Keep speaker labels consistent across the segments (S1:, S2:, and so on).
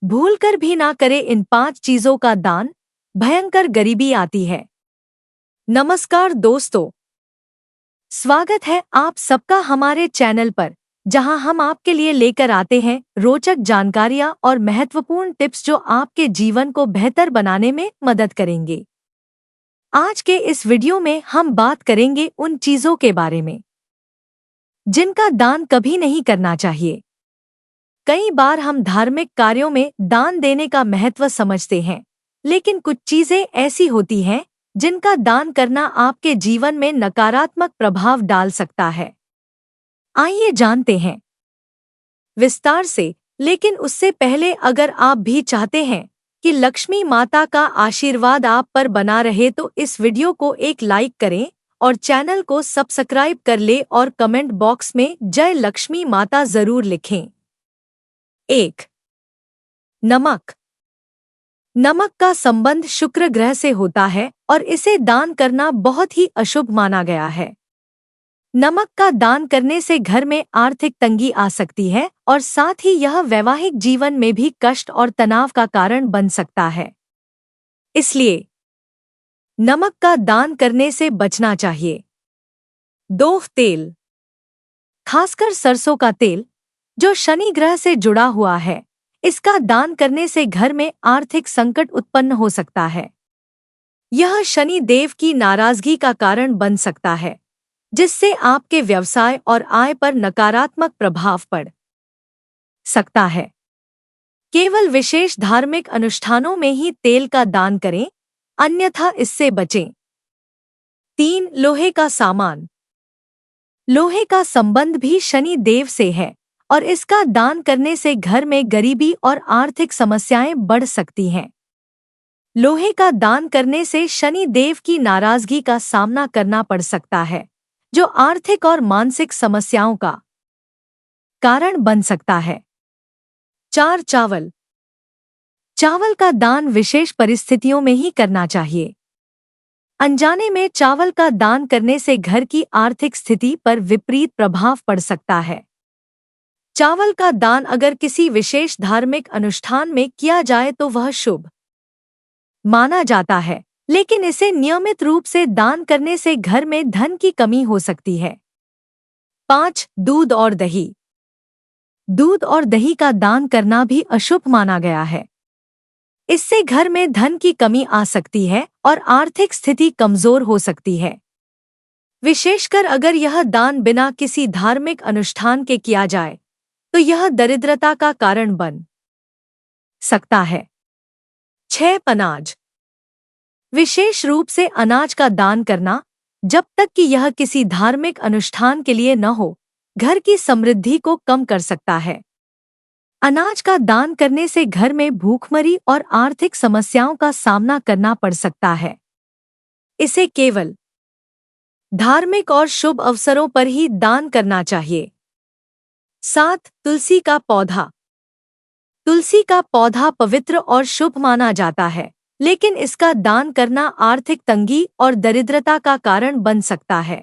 S1: भूलकर भी ना करे इन 5 चीजों का दान, भयंकर गरीबी आती है। नमस्कार दोस्तों, स्वागत है आप सबका हमारे चैनल पर, जहां हम आपके लिए लेकर आते हैं रोचक जानकारियां और महत्वपूर्ण टिप्स जो आपके जीवन को बेहतर बनाने में मदद करेंगे। आज के इस वीडियो में हम बात करेंगे उन चीजों के बारे में जिनका दान कभी नहीं करना चाहिए। कई बार हम धार्मिक कार्यों में दान देने का महत्व समझते हैं, लेकिन कुछ चीजें ऐसी होती हैं जिनका दान करना आपके जीवन में नकारात्मक प्रभाव डाल सकता है। आइए जानते हैं विस्तार से, लेकिन उससे पहले अगर आप भी चाहते हैं कि लक्ष्मी माता का आशीर्वाद आप पर बना रहे तो इस वीडियो को एक लाइक करें और चैनल को सब्सक्राइब कर ले और कमेंट बॉक्स में जय लक्ष्मी माता जरूर लिखें। 1. नमक। नमक का संबंध शुक्र ग्रह से होता है और इसे दान करना बहुत ही अशुभ माना गया है। नमक का दान करने से घर में आर्थिक तंगी आ सकती है और साथ ही यह वैवाहिक जीवन में भी कष्ट और तनाव का कारण बन सकता है। इसलिए नमक का दान करने से बचना चाहिए। 2. तेल। खासकर सरसों का तेल, जो शनि ग्रह से जुड़ा हुआ है, इसका दान करने से घर में आर्थिक संकट उत्पन्न हो सकता है। यह शनि देव की नाराजगी का कारण बन सकता है, जिससे आपके व्यवसाय और आय पर नकारात्मक प्रभाव पड़ सकता है। केवल विशेष धार्मिक अनुष्ठानों में ही तेल का दान करें, अन्यथा इससे बचें। 3. लोहे का सामान। लोहे का संबंध भी शनि देव से है और इसका दान करने से घर में गरीबी और आर्थिक समस्याएं बढ़ सकती हैं। लोहे का दान करने से शनि देव की नाराजगी का सामना करना पड़ सकता है, जो आर्थिक और मानसिक समस्याओं का कारण बन सकता है। 4. चावल। चावल का दान विशेष परिस्थितियों में ही करना चाहिए। अनजाने में चावल का दान करने से घर की आर्थिक स्थिति पर विपरीत प्रभाव पड़ सकता है। चावल का दान अगर किसी विशेष धार्मिक अनुष्ठान में किया जाए तो वह शुभ माना जाता है, लेकिन इसे नियमित रूप से दान करने से घर में धन की कमी हो सकती है। 5. दूध और दही। दूध और दही का दान करना भी अशुभ माना गया है। इससे घर में धन की कमी आ सकती है और आर्थिक स्थिति कमजोर हो सकती है। विशेषकर अगर यह दान बिना किसी धार्मिक अनुष्ठान के किया जाए तो यह दरिद्रता का कारण बन सकता है। 6. अनाज। विशेष रूप से अनाज का दान करना, जब तक कि यह किसी धार्मिक अनुष्ठान के लिए न हो, घर की समृद्धि को कम कर सकता है। अनाज का दान करने से घर में भूखमरी और आर्थिक समस्याओं का सामना करना पड़ सकता है। इसे केवल धार्मिक और शुभ अवसरों पर ही दान करना चाहिए। 7. तुलसी का पौधा। तुलसी का पौधा पवित्र और शुभ माना जाता है, लेकिन इसका दान करना आर्थिक तंगी और दरिद्रता का कारण बन सकता है।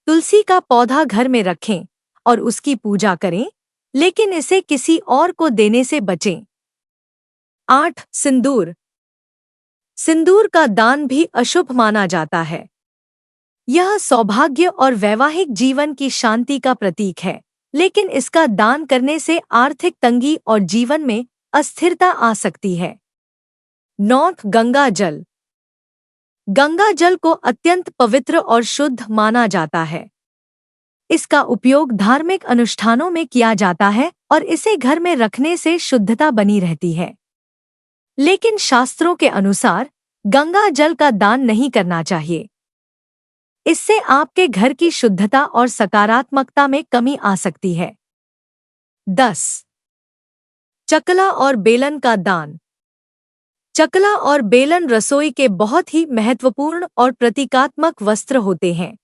S1: तुलसी का पौधा घर में रखें और उसकी पूजा करें, लेकिन इसे किसी और को देने से बचें। 8. सिंदूर। सिंदूर का दान भी अशुभ माना जाता है। यह सौभाग्य और वैवाहिक जीवन की शांति का प्रतीक है, लेकिन इसका दान करने से आर्थिक तंगी और जीवन में अस्थिरता आ सकती है। 9. गंगा जल। गंगा जल को अत्यंत पवित्र और शुद्ध माना जाता है। इसका उपयोग धार्मिक अनुष्ठानों में किया जाता है और इसे घर में रखने से शुद्धता बनी रहती है। लेकिन शास्त्रों के अनुसार गंगा जल का दान नहीं करना चाहिए। इससे आपके घर की शुद्धता और सकारात्मकता में कमी आ सकती है। 10. चकला और बेलन का दान। चकला और बेलन रसोई के बहुत ही महत्वपूर्ण और प्रतीकात्मक वस्त्र होते हैं।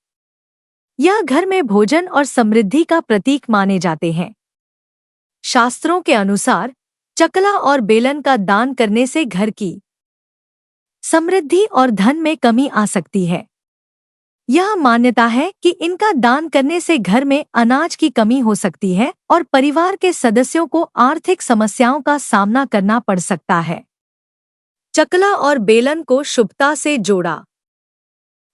S1: यह घर में भोजन और समृद्धि का प्रतीक माने जाते हैं। शास्त्रों के अनुसार चकला और बेलन का दान करने से घर की समृद्धि और धन में कमी आ सकती है। यह मान्यता है कि इनका दान करने से घर में अनाज की कमी हो सकती है और परिवार के सदस्यों को आर्थिक समस्याओं का सामना करना पड़ सकता है। चकला और बेलन को शुभता से जोड़ा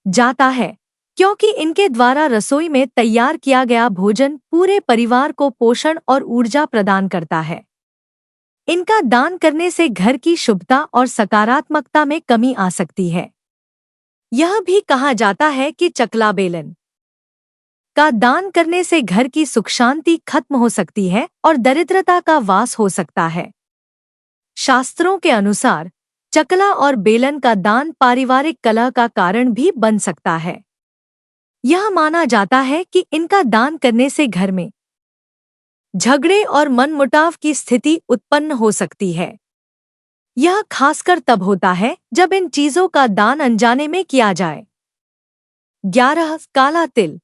S1: जाता है क्योंकि इनके द्वारा रसोई में तैयार किया गया भोजन पूरे परिवार को पोषण और ऊर्जा प्रदान करता है। इनका दान करने से घर की शुभता और सकारात्मकता में कमी आ सकती है। यह भी कहा जाता है कि चकला बेलन का दान करने से घर की सुख शांति खत्म हो सकती है और दरिद्रता का वास हो सकता है। शास्त्रों के अनुसार चकला और बेलन का दान पारिवारिक कलह का कारण भी बन सकता है। यह माना जाता है कि इनका दान करने से घर में झगड़े और मनमुटाव की स्थिति उत्पन्न हो सकती है। यह खासकर तब होता है जब इन चीजों का दान अनजाने में किया जाए। 11 काला तिल।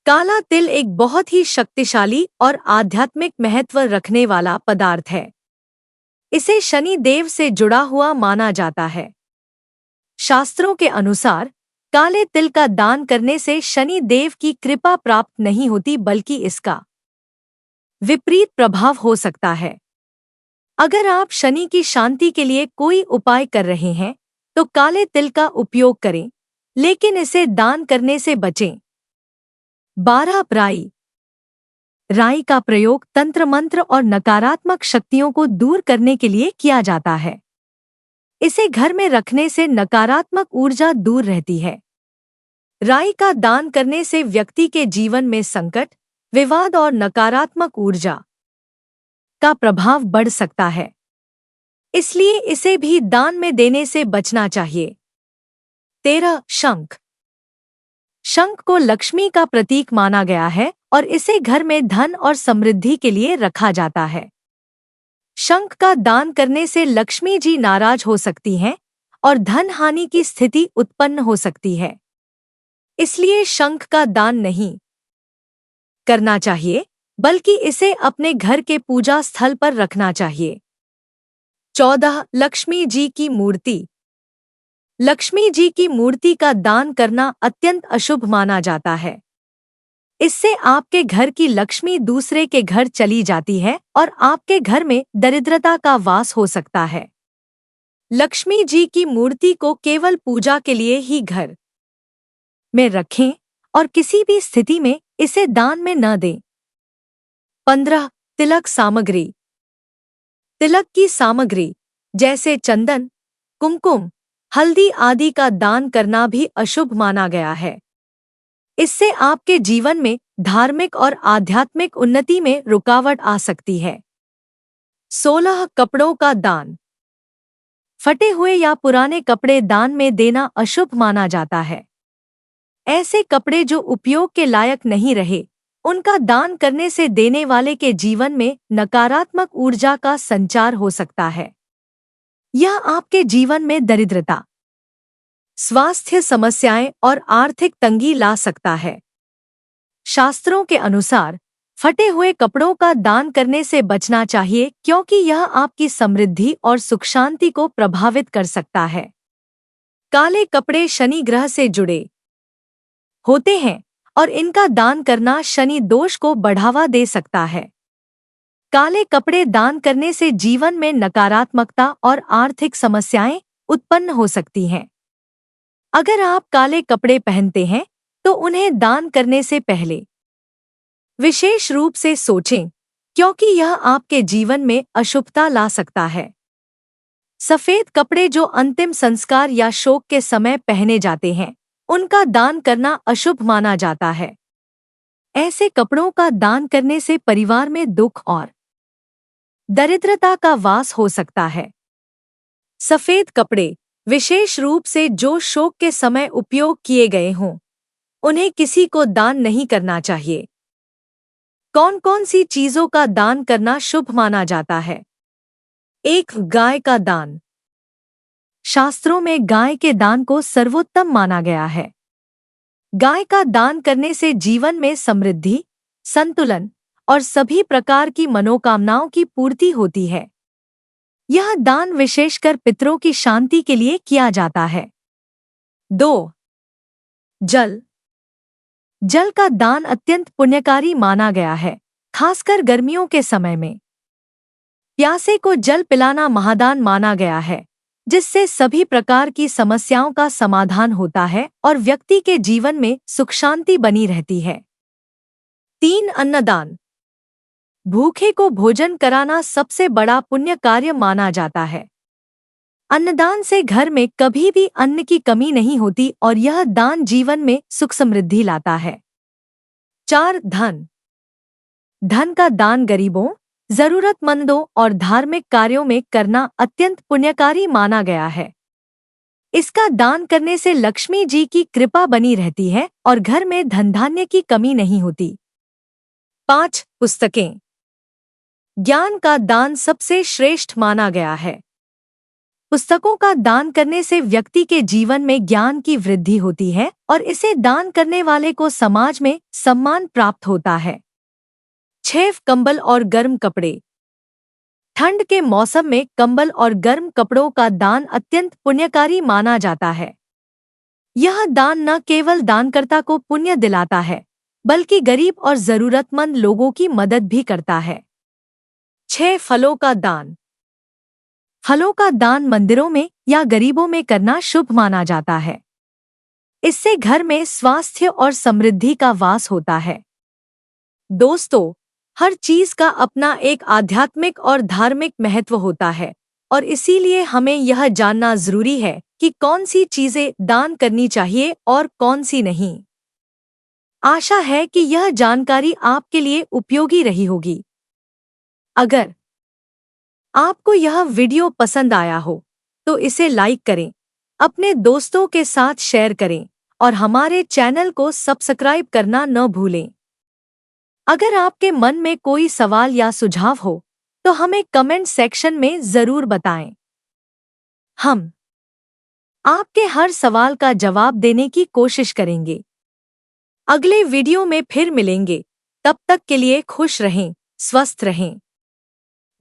S1: काला तिल एक बहुत ही शक्तिशाली और आध्यात्मिक महत्व रखने वाला पदार्थ है। इसे शनि देव से जुड़ा हुआ माना जाता है। शास्त्रों के अनुसार काले तिल का दान करने से शनि देव की कृपा प्राप्त नहीं होती बल्कि इसका विपरीत प्रभाव हो सकता है। अगर आप शनि की शांति के लिए कोई उपाय कर रहे हैं तो काले तिल का उपयोग करें, लेकिन इसे दान करने से बचें। 12 राई। राई का प्रयोग तंत्र मंत्र और नकारात्मक शक्तियों को दूर करने के लिए किया जाता है। इसे घर में रखने से नकारात्मक ऊर्जा दूर रहती है। राई का दान करने से व्यक्ति के जीवन में संकट, विवाद और नकारात्मक ऊर्जा का प्रभाव बढ़ सकता है, इसलिए इसे भी दान में देने से बचना चाहिए। 13 शंख। शंख को लक्ष्मी का प्रतीक माना गया है और इसे घर में धन और समृद्धि के लिए रखा जाता है। शंख का दान करने से लक्ष्मी जी नाराज हो सकती हैं और धन हानि की स्थिति उत्पन्न हो सकती है, इसलिए शंख का दान नहीं करना चाहिए बल्कि इसे अपने घर के पूजा स्थल पर रखना चाहिए। 14 लक्ष्मी जी की मूर्ति। लक्ष्मी जी की मूर्ति का दान करना अत्यंत अशुभ माना जाता है। इससे आपके घर की लक्ष्मी दूसरे के घर चली जाती है और आपके घर में दरिद्रता का वास हो सकता है। लक्ष्मी जी की मूर्ति को केवल पूजा के लिए ही घर में रखें और किसी भी स्थिति में इसे दान में न दें। 15 तिलक सामग्री। तिलक की सामग्री जैसे चंदन, कुमकुम, हल्दी आदि का दान करना भी अशुभ माना गया है। इससे आपके जीवन में धार्मिक और आध्यात्मिक उन्नति में रुकावट आ सकती है। 16 कपड़ों का दान। फटे हुए या पुराने कपड़े दान में देना अशुभ माना जाता है। ऐसे कपड़े जो उपयोग के लायक नहीं रहे, उनका दान करने से देने वाले के जीवन में नकारात्मक ऊर्जा का संचार हो सकता है। यह आपके जीवन में दरिद्रता, स्वास्थ्य समस्याएं और आर्थिक तंगी ला सकता है। शास्त्रों के अनुसार फटे हुए कपड़ों का दान करने से बचना चाहिए क्योंकि यह आपकी समृद्धि और सुख शांति को प्रभावित कर सकता है। काले कपड़े शनि ग्रह से जुड़े होते हैं और इनका दान करना शनि दोष को बढ़ावा दे सकता है। काले कपड़े दान करने से जीवन में नकारात्मकता और आर्थिक समस्याएं उत्पन्न हो सकती हैं। अगर आप काले कपड़े पहनते हैं तो उन्हें दान करने से पहले विशेष रूप से सोचें क्योंकि यह आपके जीवन में अशुभता ला सकता है। सफेद कपड़े जो अंतिम संस्कार या शोक के समय पहने जाते हैं, उनका दान करना अशुभ माना जाता है। ऐसे कपड़ों का दान करने से परिवार में दुख और दरिद्रता का वास हो सकता है। सफेद कपड़े, विशेष रूप से जो शोक के समय उपयोग किए गए हों, उन्हें किसी को दान नहीं करना चाहिए। कौन कौन सी चीजों का दान करना शुभ माना जाता है? 1 गाय का दान। शास्त्रों में गाय के दान को सर्वोत्तम माना गया है। गाय का दान करने से जीवन में समृद्धि, संतुलन और सभी प्रकार की मनोकामनाओं की पूर्ति होती है। यह दान विशेषकर पितरों की शांति के लिए किया जाता है। 2 जल। जल का दान अत्यंत पुण्यकारी माना गया है, खासकर गर्मियों के समय में। प्यासे को जल पिलाना महादान माना गया है, जिससे सभी प्रकार की समस्याओं का समाधान होता है और व्यक्ति के जीवन में सुख शांति बनी रहती है। 3 अन्नदान। भूखे को भोजन कराना सबसे बड़ा पुण्य कार्य माना जाता है। अन्नदान से घर में कभी भी अन्न की कमी नहीं होती और यह दान जीवन में सुख समृद्धि लाता है। 4 धन। धन का दान गरीबों, जरूरतमंदों और धार्मिक कार्यों में करना अत्यंत पुण्यकारी माना गया है। इसका दान करने से लक्ष्मी जी की कृपा बनी रहती है और घर में धन धान्य की कमी नहीं होती। 5 पुस्तकें। ज्ञान का दान सबसे श्रेष्ठ माना गया है। पुस्तकों का दान करने से व्यक्ति के जीवन में ज्ञान की वृद्धि होती है और इसे दान करने वाले को समाज में सम्मान प्राप्त होता है। 6 कंबल और गर्म कपड़े। ठंड के मौसम में कंबल और गर्म कपड़ों का दान अत्यंत पुण्यकारी माना जाता है। यह दान न केवल दानकर्ता को पुण्य दिलाता है, बल्कि गरीब और जरूरतमंद लोगों की मदद भी करता है। 6 फलों का दान। फलों का दान मंदिरों में या गरीबों में करना शुभ माना जाता है। इससे घर में स्वास्थ्य और समृद्धि का वास होता है। दोस्तों, हर चीज का अपना एक आध्यात्मिक और धार्मिक महत्व होता है और इसीलिए हमें यह जानना जरूरी है कि कौन सी चीजें दान करनी चाहिए और कौन सी नहीं। आशा है कि यह जानकारी आपके लिए उपयोगी रही होगी। अगर आपको यह वीडियो पसंद आया हो तो इसे लाइक करें, अपने दोस्तों के साथ शेयर करें और हमारे चैनल को सब्सक्राइब करना न भूलें। अगर आपके मन में कोई सवाल या सुझाव हो तो हमें कमेंट सेक्शन में जरूर बताएं। हम आपके हर सवाल का जवाब देने की कोशिश करेंगे। अगले वीडियो में फिर मिलेंगे, तब तक के लिए खुश रहें, स्वस्थ रहें।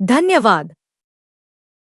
S1: धन्यवाद।